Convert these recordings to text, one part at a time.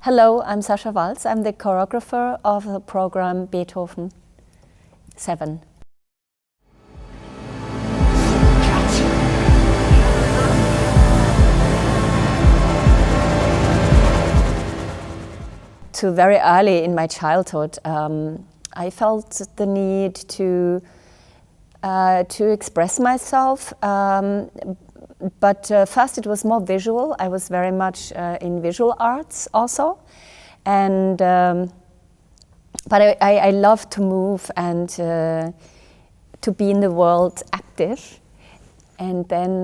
Hello, I'm Sasha Waltz. I'm the choreographer of the program Beethoven 7. To very early in my childhood, I felt the need to express myself. But first it was more visual. I was very much in visual arts also. And but I love to move and to be in the world active. And then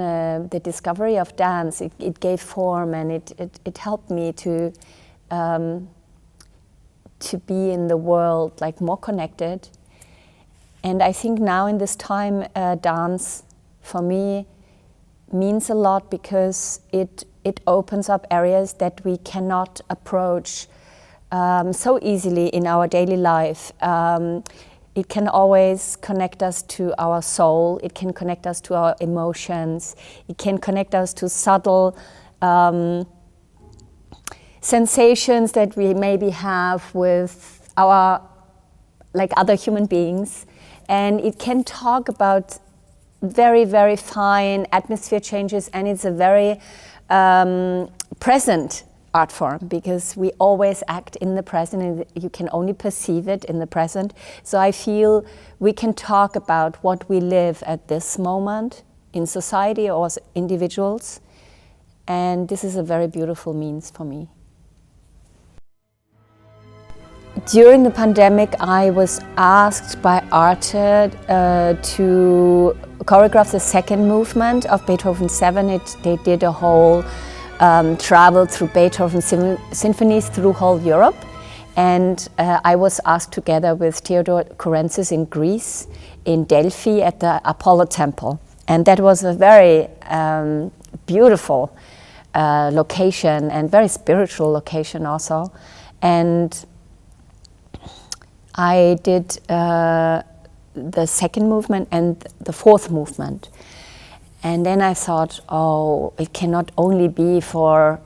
the discovery of dance, it gave form, and it helped me to be in the world like more connected. And I think now in this time, dance for me means a lot because it opens up areas that we cannot approach so easily in our daily life. It can always connect us to our soul, it can connect us to our emotions, it can connect us to subtle sensations that we maybe have with our, like other human beings. And it can talk about very, very fine atmosphere changes, and it's a very present art form because we always act in the present and you can only perceive it in the present. So I feel we can talk about what we live at this moment in society or as individuals, and this is a very beautiful means for me. During the pandemic, I was asked by Arte to choreograph the second movement of Beethoven 7. They did a whole travel through Beethoven symphonies through whole Europe. And I was asked together with Theodor Kurentzis in Greece, in Delphi at the Apollo Temple. And that was a very beautiful location and very spiritual location also. And I did the second movement and the fourth movement. And then I thought, oh, it cannot only be for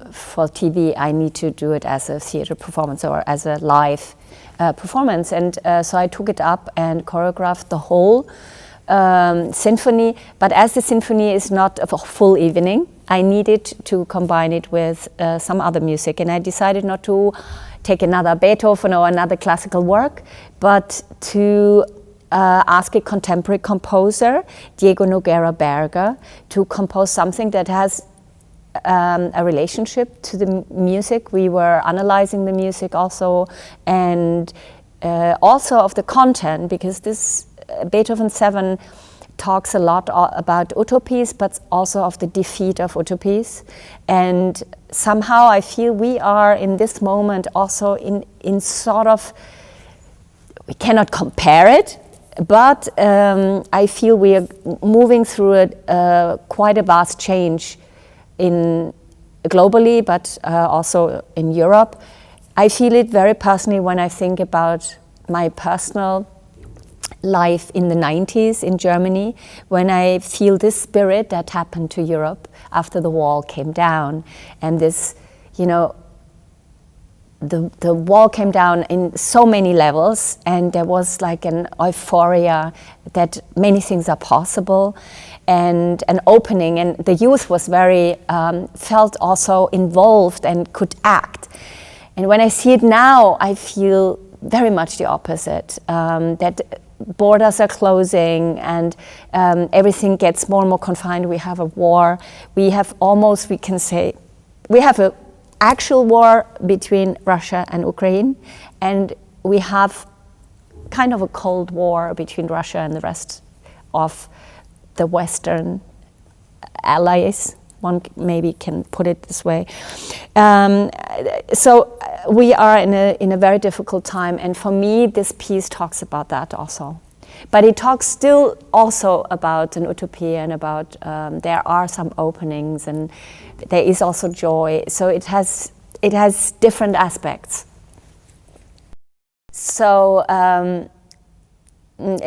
TV, I need to do it as a theater performance or as a live performance. And so I took it up and choreographed the whole symphony. But as the symphony is not a full evening, I needed to combine it with some other music. And I decided not to take another Beethoven or another classical work, but to ask a contemporary composer, Diego Nogueira Berger, to compose something that has a relationship to the music. We were analyzing the music also, and also of the content, because this Beethoven 7 talks a lot about utopies, but also of the defeat of utopies. And somehow I feel we are in this moment also in sort of, we cannot compare it, but I feel we are moving through quite a vast change globally, but also in Europe. I feel it very personally when I think about my personal life in the 90s in Germany, when I feel this spirit that happened to Europe after the wall came down. And this, you know, the wall came down in so many levels, and there was like an euphoria that many things are possible, and an opening, and the youth was very, felt also involved and could act. And when I see it now, I feel very much the opposite, that borders are closing and everything gets more and more confined. We have a war. We have almost, we can say, we have an actual war between Russia and Ukraine, and we have kind of a cold war between Russia and the rest of the Western allies. One maybe can put it this way. So we are in a very difficult time, and for me this piece talks about that also. But it talks still also about an utopia and about there are some openings and there is also joy. So it has different aspects. So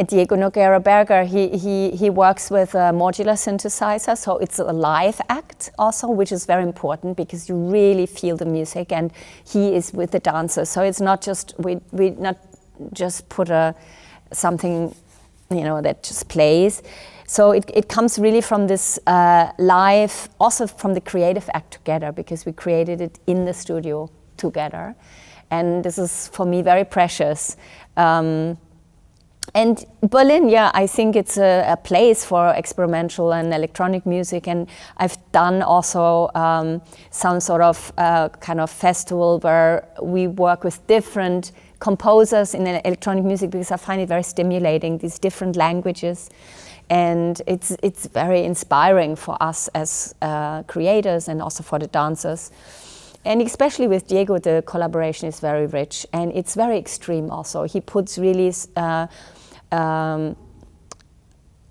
Diego Noguera Berger, he works with a modular synthesizer, so it's a live act also, which is very important because you really feel the music, and he is with the dancers. So it's not just we not just put something, that just plays. So it comes really from this live, also from the creative act together, because we created it in the studio together, and this is for me very precious. And Berlin, I think it's a place for experimental and electronic music, and I've done also some sort of kind of festival where we work with different composers in electronic music, because I find it very stimulating, these different languages, and it's very inspiring for us as creators and also for the dancers. And especially with Diego, the collaboration is very rich, and it's very extreme also. He puts really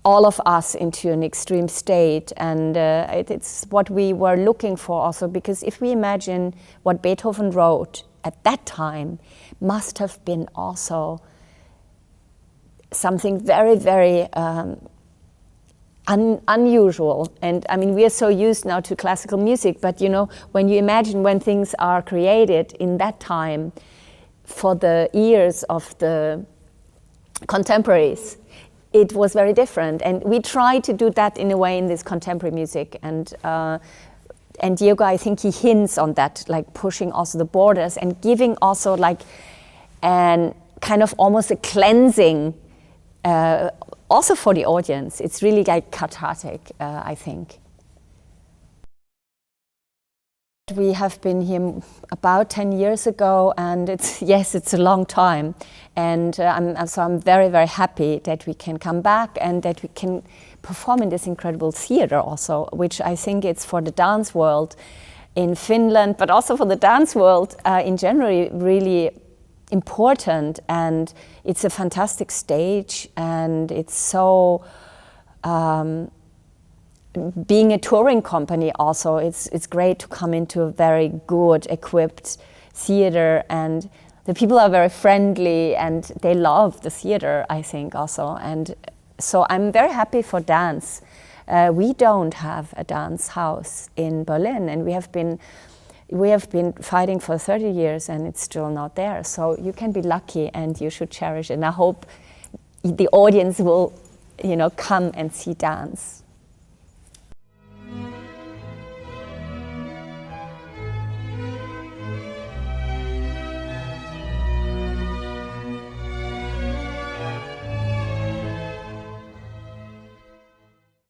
all of us into an extreme state, and it's what we were looking for also, because if we imagine what Beethoven wrote at that time, must have been also something very, very unusual. And I mean, we are so used now to classical music, but when you imagine when things are created in that time for the ears of the contemporaries, it was very different. And we try to do that in a way in this contemporary music. And Diego, I think he hints on that, like pushing also the borders and giving also like an kind of almost a cleansing also for the audience. It's really like cathartic, I think. We have been here about 10 years ago, and it's a long time. And I'm very, very happy that we can come back and that we can perform in this incredible theater also, which I think it's for the dance world in Finland, but also for the dance world in general, really important. And it's a fantastic stage, and it's so being a touring company also, it's great to come into a very good equipped theater, and the people are very friendly and they love the theater, I think also. And so I'm very happy for dance. We don't have a dance house in Berlin, and we have been fighting for 30 years and it's still not there. So you can be lucky and you should cherish it. And I hope the audience will, come and see dance.